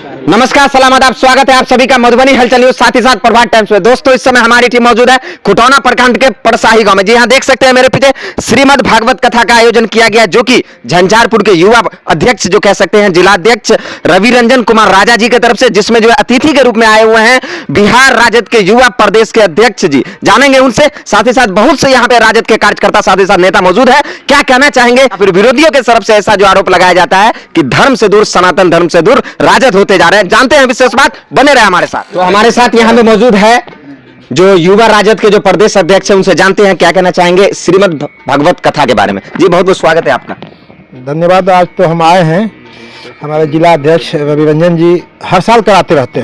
नमस्कार, सलामत, आप स्वागत है आप सभी का मधुबनी हलचल न्यूज, साथ ही साथ प्रभात टाइम्स में। दोस्तों, इस समय हमारी टीम मौजूद है खुटौना प्रखंड के पड़साही गांव में। जी हां, देख सकते हैं मेरे पीछे श्रीमद् भागवत कथा का आयोजन किया गया, जो कि झंझारपुर के युवा अध्यक्ष जो कह सकते हैं जिलाध्यक्ष रवि रंजन कुमार राजा जी की तरफ से, जिसमें जो है अतिथि के रूप में आए हुए हैं बिहार राजद के युवा प्रदेश के अध्यक्ष जी। जानेंगे उनसे, साथ ही साथ बहुत से यहाँ पे राजद के कार्यकर्ता साथ ही साथ नेता मौजूद है। क्या कहना चाहेंगे फिर विरोधियों के तरफ से ऐसा जो आरोप लगाया जाता है कि धर्म से दूर, सनातन धर्म से दूर राजद होते जा रहे हैं। जानते हैं विशेष बात, बने रहे हमारे साथ। तो हमारे साथ यहाँ पे मौजूद है जो युवा राजद के जो प्रदेश अध्यक्ष है, उनसे जानते हैं क्या कहना चाहेंगे श्रीमद् भागवत कथा के बारे में। जी बहुत बहुत स्वागत है आपका। धन्यवाद। आज तो हम आए हैं, हमारे जिला अध्यक्ष रवि रंजन जी हर साल कराते रहते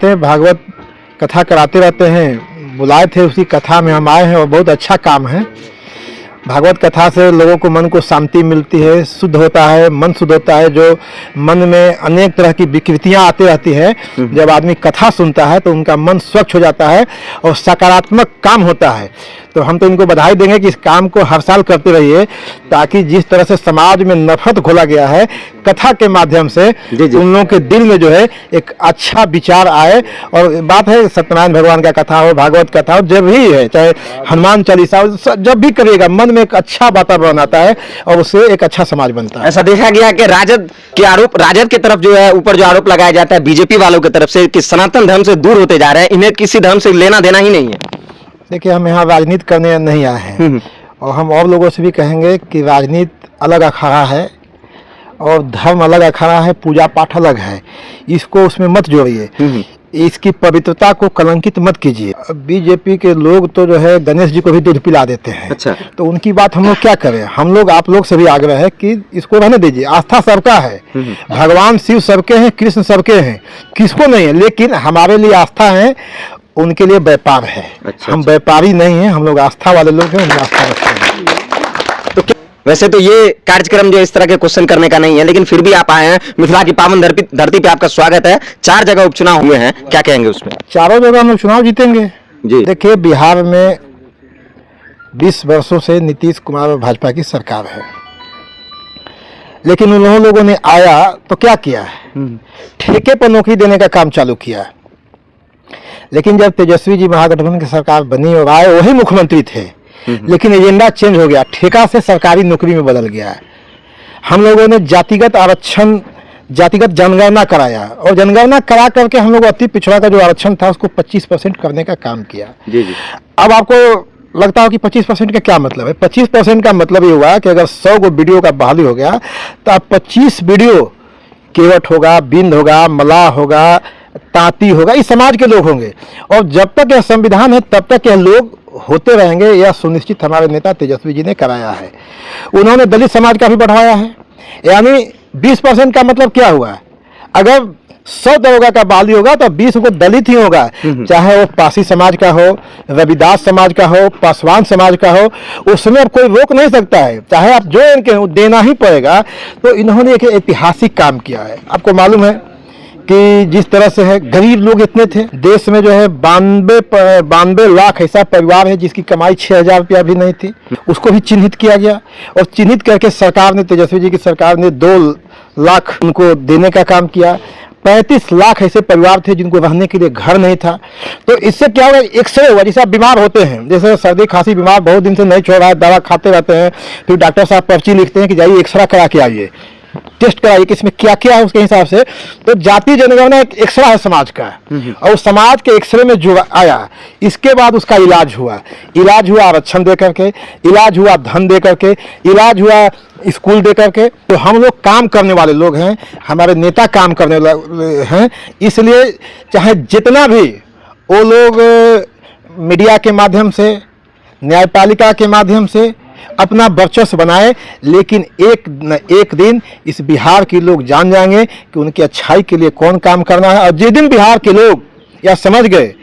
हैं भागवत कथा कराते रहते हैं। बुलाए थे, उसी कथा में हम आए हैं और बहुत अच्छा काम है। भागवत कथा से लोगों को मन को शांति मिलती है, शुद्ध होता है, मन शुद्ध होता है। जो मन में अनेक तरह की विकृतियां आती रहती है, जब आदमी कथा सुनता है तो उनका मन स्वच्छ हो जाता है और सकारात्मक काम होता है। तो हम तो इनको बधाई देंगे कि इस काम को हर साल करते रहिए, ताकि जिस तरह से समाज में नफरत घोला गया है, कथा के माध्यम से उन लोगों के दिल में जो है एक अच्छा विचार आए। और बात है सत्यनारायण भगवान का कथा हो, भागवत कथा हो, जब भी है, चाहे हनुमान चालीसा हो, जब भी करिएगा मन में एक अच्छा वातावरण आता है और उससे एक अच्छा समाज बनता है। ऐसा देखा गया कि राजद के आरोप, राजद की तरफ जो है ऊपर जो आरोप लगाया जाता है बीजेपी वालों की तरफ से कि सनातन धर्म से दूर होते जा रहे हैं, इन्हें किसी धर्म से लेना देना ही नहीं है। देखिए, हम यहाँ राजनीति करने नहीं आए हैं और हम और लोगों से भी कहेंगे कि राजनीति अलग अखाड़ा है और धर्म अलग अखाड़ा है, पूजा पाठ अलग है। इसको उसमें मत जोड़िए, इसकी पवित्रता को कलंकित मत कीजिए। बीजेपी के लोग तो जो है गणेश जी को भी दूध पिला देते हैं। अच्छा। तो उनकी बात हम लोग क्या करें। हम लोग आप लोग से भी आग्रह है कि इसको रहने दीजिए। आस्था सबका है, भगवान शिव सबके हैं, कृष्ण सबके हैं, किसको नहीं है। लेकिन हमारे लिए आस्था है, उनके लिए व्यापार है। अच्छा, हम व्यापारी नहीं हैं, हम लोग आस्था वाले लोग हैं, हम आस्था रखते हैं। तो वैसे तो ये कार्यक्रम जो इस तरह के क्वेश्चन करने का नहीं है, लेकिन फिर भी आप आए हैं, मिथिला की पावन धरती पे आपका स्वागत है। 4 जगह उपचुनाव हुए हैं, क्या कहेंगे उसमें? चारों जगह हम लोग चुनाव जीतेंगे जी। देखिए, बिहार में 20 वर्षों से नीतीश कुमार और भाजपा की सरकार है, लेकिन उन लोगों ने आया तो क्या किया है, ठेके पर नौकरी देने का काम चालू किया। लेकिन जब तेजस्वी जी महागठबंधन की सरकार बनी और आए, वही मुख्यमंत्री थे, लेकिन एजेंडा चेंज हो गया, ठेका से सरकारी नौकरी में बदल गया है। हम लोगों ने जातिगत आरक्षण, जातिगत जनगणना कराया और जनगणना करा करके हम लोग अति पिछड़ा का जो आरक्षण था उसको 25% करने का काम किया। जी जी। अब आपको लगता हो कि 25% का क्या मतलब है। 25% का मतलब ये हुआ कि अगर 100 को वीडियो का बहाली हो गया तो अब 25 वीडियो केवट होगा, बिंद होगा, मलाह होगा, तांती होगा, इस समाज के लोग होंगे। और जब तक यह संविधान है तब तक यह लोग होते रहेंगे। यह सुनिश्चित हमारे नेता तेजस्वी जी ने कराया है। उन्होंने दलित समाज का भी बढ़ाया है। यानी 20% का मतलब क्या हुआ, अगर 100 दरोगा का बहाली होगा तो 20 को दलित ही होगा, चाहे वो पासी समाज का हो, रविदास समाज का हो, पासवान समाज का हो, उसमें अब कोई रोक नहीं सकता है। चाहे आप जो इनके हो, देना ही पड़ेगा। तो इन्होंने एक ऐतिहासिक काम किया है। आपको मालूम है कि जिस तरह से है, गरीब लोग इतने थे देश में, जो है 92 लाख ऐसा परिवार है जिसकी कमाई 6,000 रुपया भी नहीं थी। उसको भी चिन्हित किया गया और चिन्हित करके सरकार ने, तेजस्वी जी की सरकार ने 2 लाख उनको देने का काम किया। 35 लाख ऐसे परिवार थे जिनको रहने के लिए घर नहीं था। तो इससे क्या होगा, एक्सरे हुआ। जैसे आप बीमार होते हैं, जैसे सर्दी खांसी बीमार बहुत दिन से नहीं छोड़ रहा है, दवा खाते रहते हैं, फिर डॉक्टर साहब पर्ची लिखते हैं कि जाइए एक्सरा करा के आइए, टेस्ट कराइए कि इसमें क्या क्या है उसके हिसाब से। तो जाति जनगणना एक एक्सरा है समाज का, और समाज के एक्सरे में जो आया, इसके बाद उसका इलाज हुआ। इलाज हुआ आरक्षण दे करके, इलाज हुआ धन दे करके, इलाज हुआ स्कूल दे करके। तो हम लोग काम करने वाले लोग हैं, हमारे नेता काम करने वाले हैं। इसलिए चाहे जितना भी वो लोग मीडिया के माध्यम से, न्यायपालिका के माध्यम से अपना वर्चस्व बनाए, लेकिन एक न एक दिन इस बिहार के लोग जान जाएंगे कि उनकी अच्छाई के लिए कौन काम करना है। और जिस दिन बिहार के लोग यह समझ गए,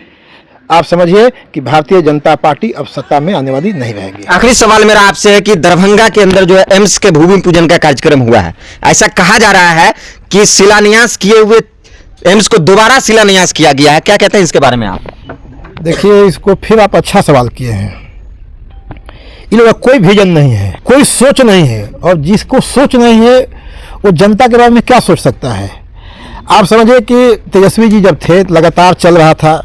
आप समझिए कि भारतीय जनता पार्टी अब सत्ता में आने वाली नहीं रहेगी। आखिरी सवाल मेरा आपसे है कि दरभंगा के अंदर जो है एम्स के भूमि पूजन का कार्यक्रम हुआ है, ऐसा कहा जा रहा है कि शिलान्यास किए हुए एम्स को दोबारा शिलान्यास किया गया है, क्या कहते हैं इसके बारे में आप? देखिए, इसको फिर आप अच्छा सवाल किए हैं। इन लोगों का कोई विजन नहीं है, कोई सोच नहीं है, और जिसको सोच नहीं है वो जनता के बारे में क्या सोच सकता है। आप समझिए कि तेजस्वी जी जब थे लगातार चल रहा था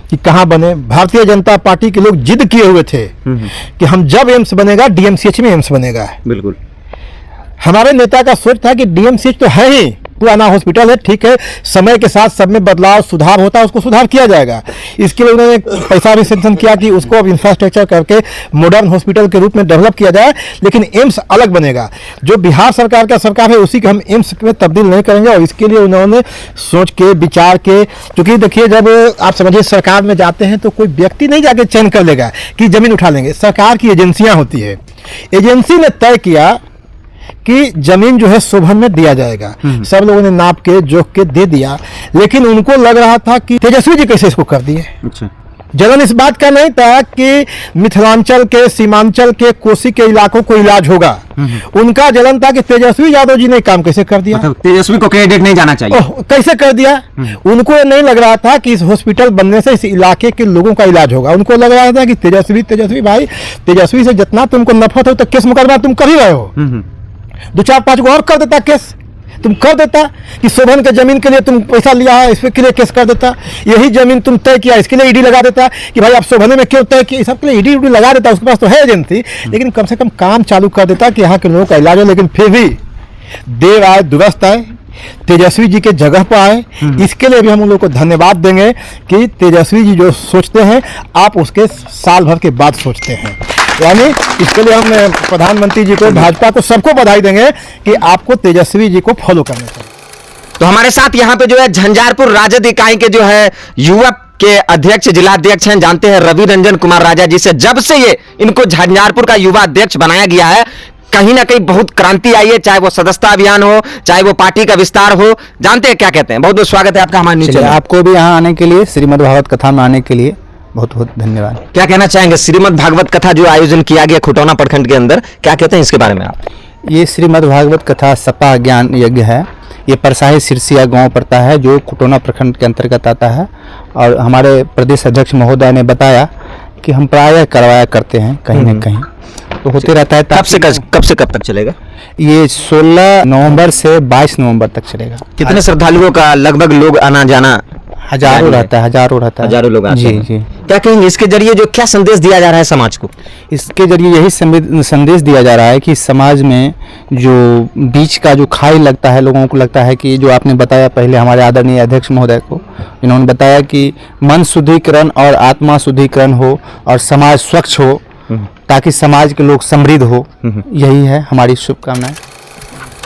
कि कहाँ बने। भारतीय जनता पार्टी के लोग जिद किए हुए थे कि हम जब एम्स बनेगा डीएमसीएच में एम्स बनेगा। बिल्कुल। हमारे नेता का सोच था कि डीएमसीएच तो है ही, पुराना हॉस्पिटल है, ठीक है, समय के साथ सब में बदलाव सुधार होता है, उसको सुधार किया जाएगा। इसके लिए उन्होंने पैसा भी सेंक्शन किया कि उसको अब इंफ्रास्ट्रक्चर करके मॉडर्न हॉस्पिटल के रूप में डेवलप किया जाए, लेकिन एम्स अलग बनेगा। जो बिहार सरकार का सरकार है उसी को हम एम्स में तब्दील नहीं करेंगे। और इसके लिए उन्होंने सोच के विचार के, क्योंकि देखिए जब आप समझिए सरकार में जाते हैं तो कोई व्यक्ति नहीं जाके चयन कर लेगा कि जमीन उठा लेंगे। सरकार की एजेंसियां होती है, एजेंसी ने तय किया कि जमीन जो है शोभन में दिया जाएगा। सब लोगों ने नाप के जोख के दे दिया, लेकिन उनको लग रहा था कि तेजस्वी जी कैसे इसको कर दिए। अच्छा। जलन इस बात का नहीं था कि मिथिलांचल के, सीमांचल के, कोसी के इलाकों को इलाज होगा। उनका जलन था कि तेजस्वी यादव जी ने काम कैसे कर दिया। मतलब तेजस्वी को क्रेडिट नहीं जाना चाहिए। कैसे कर दिया। उनको नहीं लग रहा था कि इस हॉस्पिटल बनने से इस इलाके के लोगों का इलाज होगा। उनको लग रहा था कि तेजस्वी भाई, तेजस्वी से जितना तुमको नफरत हो तो केस मुकदमा तुम कर ही रहे हो, 2-4-5 को और कर देता केस, तुम कर देता कि शोभन के जमीन के लिए तुम पैसा लिया है, इस के लिए केस कर देता। यही जमीन तुम तय किया, इसके लिए ईडी लगा देता कि भाई आप शोभन में क्यों तय किया, सब के लिए ईडी लगा देता। उसके पास तो है एजेंसी, लेकिन कम से कम काम चालू कर देता कि यहाँ के लोगों का इलाज हो। लेकिन फिर भी देर आए दुरुस्त आए, तेजस्वी जी के जगह पर आए। इसके लिए भी हम उन लोगों को धन्यवाद देंगे कि तेजस्वी जी जो सोचते हैं आप उसके साल भर के बाद सोचते हैं। यानी इसके लिए हम प्रधानमंत्री जी को, भाजपा को, सबको बधाई देंगे कि आपको तेजस्वी जी को फॉलो करना चाहिए। तो हमारे साथ यहाँ पे जो है झंझारपुर राजद इकाई के जो है युवा के अध्यक्ष, जिलाध्यक्ष हैं, जानते हैं रवि रंजन कुमार राजा जी से। जब से ये इनको झंझारपुर का युवा अध्यक्ष बनाया गया है, कहीं ना कहीं बहुत क्रांति आई है, चाहे वो सदस्यता अभियान हो, चाहे वो पार्टी का विस्तार हो। जानते हैं क्या कहते हैं। बहुत बहुत स्वागत है आपका हमारे नीचे। आपको भी यहाँ आने के लिए, श्रीमद् भागवत कथा में आने के लिए बहुत बहुत धन्यवाद। क्या कहना चाहेंगे श्रीमद् भागवत कथा जो आयोजन किया गया खुटौना प्रखंड के अंदर, क्या कहते हैं इसके बारे में आप। ये श्रीमद् भागवत कथा सपा ज्ञान यज्ञ है। ये परसाही सिरसिया गांव पड़ता है जो खुटौना प्रखंड के अंतर्गत आता है। और हमारे प्रदेश अध्यक्ष महोदय ने बताया कि हम प्रायः करवाया करते हैं कहीं न कहीं, तो होते रहता है। कब से कब तक चलेगा ये? 16 नवंबर से 22 नवंबर तक चलेगा। कितने श्रद्धालुओं का लगभग लोग आना जाना? हजारों रहता है, हजारों लोग आते हैं। जी। क्या कहेंगे इसके जरिए जो क्या संदेश दिया जा रहा है समाज को? इसके जरिए यही संदेश दिया जा रहा है कि समाज में जो बीच का जो खाई लगता है, लोगों को लगता है कि जो आपने बताया पहले हमारे आदरणीय अध्यक्ष महोदय को, इन्होंने बताया कि मन शुद्धिकरण और आत्मा शुद्धिकरण हो और समाज स्वच्छ हो, ताकि समाज के लोग समृद्ध हो। यही है हमारी शुभकामनाएं।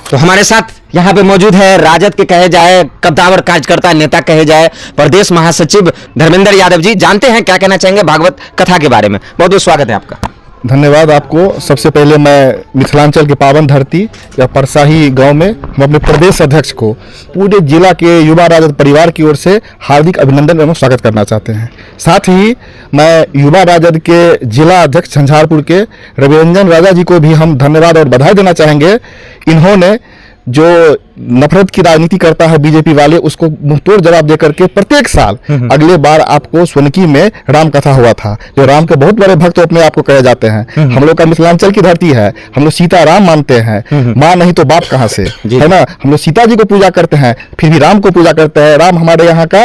तो हमारे साथ यहाँ पे मौजूद है राजद के कहे जाए कद्दावर कार्यकर्ता, नेता कहे जाए, प्रदेश महासचिव धर्मेंद्र यादव जी। जानते हैं क्या कहना चाहेंगे भागवत कथा के बारे में। बहुत बहुत स्वागत है आपका। धन्यवाद आपको। सबसे पहले मैं मिथिलांचल के पावन धरती या परसाही गांव में हम अपने प्रदेश अध्यक्ष को पूरे जिला के युवा राजद परिवार की ओर से हार्दिक अभिनंदन एवं स्वागत करना चाहते हैं। साथ ही मैं युवा राजद के जिला अध्यक्ष झंझारपुर के रवि रंजन राजा जी को भी हम धन्यवाद और बधाई देना चाहेंगे। इन्होंने जो नफरत की राजनीति करता है बीजेपी वाले, उसको मुंहतोड़ जवाब देकर के प्रत्येक साल अगले बार आपको सोनकी में राम कथा हुआ था, जो राम के बहुत बड़े भक्त अपने आप को कहे जाते हैं। हम लोग का मिथिलांचल की धरती है, हम लोग सीता राम मानते हैं, माँ नहीं तो बाप कहाँ से, है ना। हम लोग सीता जी को पूजा करते हैं, फिर भी राम को पूजा करते हैं। राम हमारे यहाँ का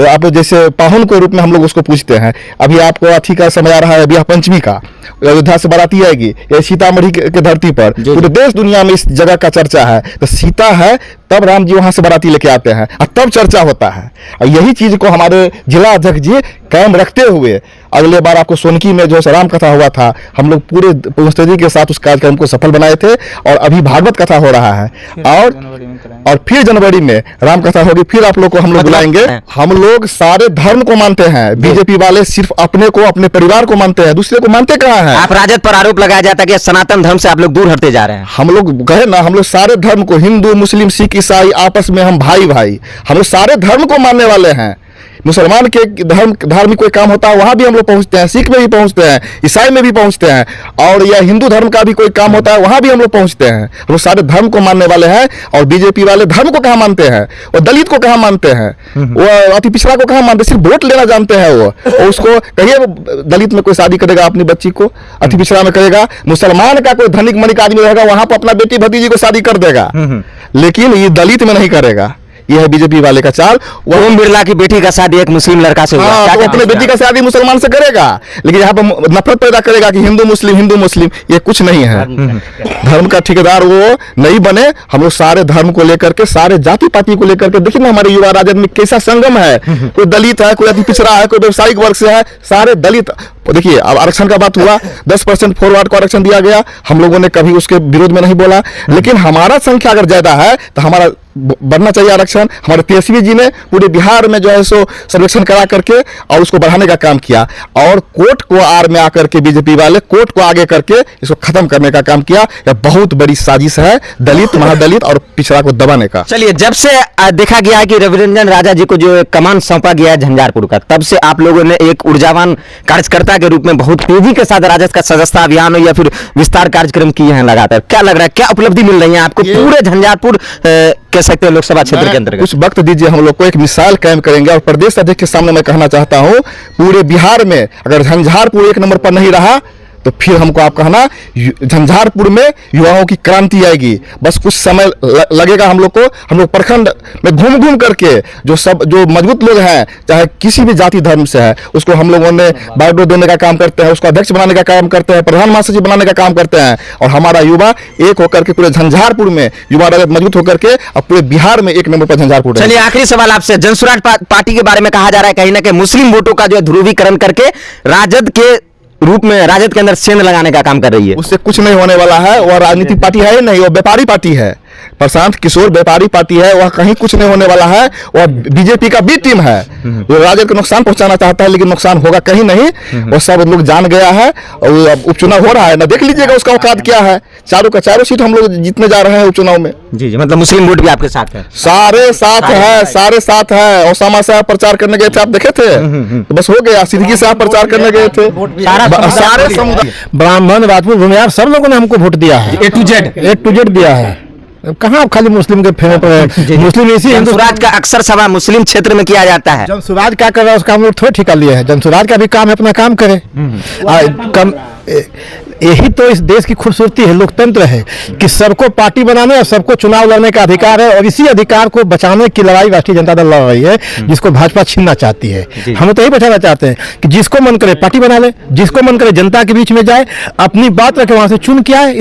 आप जैसे पाहुन के रूप में हम लोग उसको पूछते हैं। अभी आपको अथी का समय आ रहा है, अभी पंचमी का, अयोध्या से बाराती आएगी, ये सीतामढ़ी के धरती पर पूरे देश दुनिया में इस जगह का चर्चा है। तो सीता है तब राम जी वहां से बाराती लेके आते हैं और तब चर्चा होता है। और यही चीज को हमारे जिला अध्यक्ष जी कायम रखते हुए अगले बार आपको सोनकी में जो राम कथा हुआ था, हम लोग पूरे मुस्तैदी के साथ उस कार्यक्रम को सफल बनाए थे। और अभी भागवत कथा हो रहा है और फिर जनवरी में राम कथा होगी, फिर आप लोग को हम लोग बुलाएंगे। हम लोग सारे धर्म को मानते हैं, बीजेपी वाले सिर्फ अपने को, अपने परिवार को मानते हैं, दूसरे को मानते कहाँ हैं। आप राजद पर आरोप लगाया जाता है कि सनातन धर्म से आप लोग दूर हटते जा रहे हैं। हम लोग कहे ना, हम लोग सारे धर्म को, हिंदू मुस्लिम सिख ईसाई, आपस में हम भाई भाई, हम लोग सारे धर्म को मानने वाले हैं। मुसलमान के धार्मिक कोई काम होता है वहां भी हम लोग पहुंचते हैं, सिख में भी पहुंचते हैं, ईसाई में भी पहुंचते हैं, और या हिंदू धर्म का भी कोई काम होता है वहां भी हम लोग पहुंचते हैं। हम लोग सारे धर्म को मानने वाले हैं। और बीजेपी वाले धर्म को कहाँ मानते हैं, वो दलित को कहाँ मानते हैं, वो अति पिछड़ा को कहाँ मानते हैं, सिर्फ वोट लेना जानते हैं वो। और उसको कहिए दलित में कोई शादी करेगा अपनी बच्ची को, अति पिछड़ा में करेगा। मुसलमान का कोई धनिक मनिक आदमी रहेगा वहां पर अपना बेटी भतीजी को शादी कर देगा, लेकिन ये दलित में नहीं करेगा। ये है बीजेपी वाले का चाल। वो ओम बिरला की बेटी का शादी एक मुस्लिम लड़का से हुआ, हाँ, क्या वो कहते अपने हैं बेटी का शादी मुसलमान से करेगा, लेकिन यहाँ पर नफरत पैदा करेगा कि हिंदू मुस्लिम, ये कुछ नहीं है। धर्म का ठेकेदार वो नहीं बने। हम लोग सारे धर्म को लेकर के, सारे जाति पाति को लेकर के, देखिए ना हमारे युवा राजद में कैसा संगम है। कोई दलित है, कोई अति पिछड़ा है, कोई व्यवसायिक वर्ग से है, सारे दलित। देखिए अब आरक्षण का बात हुआ, 10% फॉरवर्ड को आरक्षण दिया गया, हम लोगों ने कभी उसके विरोध में नहीं बोला, लेकिन हमारा संख्या अगर ज्यादा है तो हमारा बढ़ना चाहिए आरक्षण। हमारे तेजस्वी जी ने पूरे बिहार में जो है सो सर्वेक्षण करा करके और उसको बढ़ाने का काम किया, और कोर्ट को आड़ में आकर के बीजेपी वाले कोर्ट को आगे करके इसको खत्म करने का काम किया। यह बहुत बड़ी साजिश है दलित, महादलित और पिछड़ा को दबाने का। चलिए, जब से देखा गया है कि रविरंजन राजा जी को जो एक कमान सौंपा गया है झंझारपुर का, तब से आप लोगों ने एक ऊर्जावान कार्यकर्ता के रूप में बहुत तेजी के साथ राजद का सदस्यता अभियान हो या फिर विस्तार कार्यक्रम किए हैं लगातार। क्या लग रहा है, क्या उपलब्धि मिल रही है आपको पूरे झंझारपुर कह सकते हैं लोकसभा क्षेत्र के अंतर्गत? कुछ वक्त दीजिए, हम लोग को एक मिसाल कायम करेंगे, और प्रदेश अध्यक्ष के सामने मैं कहना चाहता हूं, पूरे बिहार में अगर झंझारपुर एक नंबर पर नहीं रहा तो फिर हमको आप कहना झंझारपुर में युवाओं की क्रांति आएगी। बस कुछ समय लगेगा हम लोग को। हम लोग प्रखंड में घूम घूम करके जो मजबूत लोग हैं, चाहे किसी भी जाति धर्म से है, उसको हम लोगों ने बायोडो देने का काम करते हैं, उसको अध्यक्ष बनाने का काम करते हैं, प्रधान महासचिव बनाने का काम करते हैं, और हमारा युवा एक होकर के पूरे झंझारपुर में युवा राजद मजबूत होकर के और पूरे बिहार में एक नंबर पर झंझारपुर। चलिए, आखिरी सवाल आपसे। जनसुराज पार्टी के बारे में कहा जा रहा है कहीं ना कहीं मुस्लिम वोटों का जो है ध्रुवीकरण करके राजद के रूप में राजद के अंदर सेंध लगाने का काम कर रही है। उससे कुछ नहीं होने वाला है। वह राजनीतिक पार्टी है ही नहीं, वह व्यापारी पार्टी है। प्रशांत किशोर व्यापारी पार्टी है, वह कहीं कुछ नहीं होने वाला है। वह बीजेपी का बी टीम है, वो राजद को नुकसान पहुंचाना चाहता है, लेकिन नुकसान होगा कहीं नहीं। वो सब लोग जान गया है, और अब उपचुनाव हो रहा है ना, देख लीजिएगा उसका औकात क्या है। चारों का चारों सीट हम लोग जीतने जा रहे हैं उपचुनाव में। जी, मतलब मुस्लिम वोट भी आपके साथ है? सारे साथ है। ओसामा साहब प्रचार करने गए थे, आप देखे थे? तो बस हो गया। सिद्दीकी साहब प्रचार करने गए थे। सारे समुदाय, ब्राह्मण, राजपूत, भूमिहार, सब लोगों ने हमको वोट दिया है। ए टू जेड दिया है। कहाँ खाली मुस्लिम के फेरे पर मुस्लिम इसी जनसुराज का अक्सर सभा मुस्लिम क्षेत्र में किया जाता है। जनसुराज क्या कर रहा है उसका हम लोग थोड़ा ठिका लिए हैं। जनसुराज का भी काम है, अपना काम करे। यही तो इस देश की खूबसूरती है, लोकतंत्र है, कि सबको पार्टी बनाने और सबको चुनाव लड़ने का अधिकार है, और इसी अधिकार को बचाने की लड़ाई राष्ट्रीय जनता दल लड़ रही है, जिसको भाजपा छीनना चाहती है। हम तो यही बैठाना चाहते हैं कि जिसको मन करे पार्टी बना ले, जिसको मन करे जनता के बीच में जाए, अपनी बात रखे, वहां से चुन के आए।